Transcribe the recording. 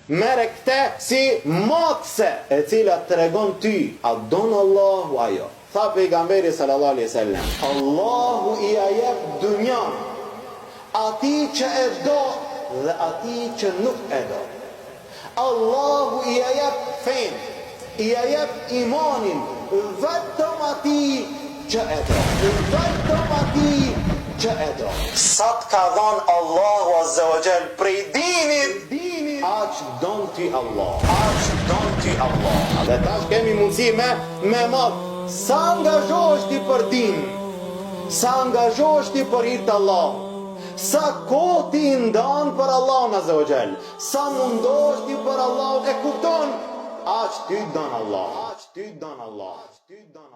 mere këte si matëse e cila të regon ty, a donë Allahu ajo. Tha pejgamberi sallallahu alaihi wasallam, Allahu i ajep dunjan ati që e do dhe ati që nuk e do. Allahu i ajep fen, i ajep imanin vetëm ati që e do, vetëm ati që e do. Sa të ka dhonë Allahu azza wa jall prej dinit, aq don ti Allah, aq don ti Allah. Dhe tash kemi mundësi me madh. Sa angazhohesh ti për din, sa angazhohesh ti për hir të Allah, sa kohë ti ndan për Allahun azza wa jall, sa mundohesh ti për Allah, e kupton? Aq ty don Allah, aq ty don Allah, aq ty don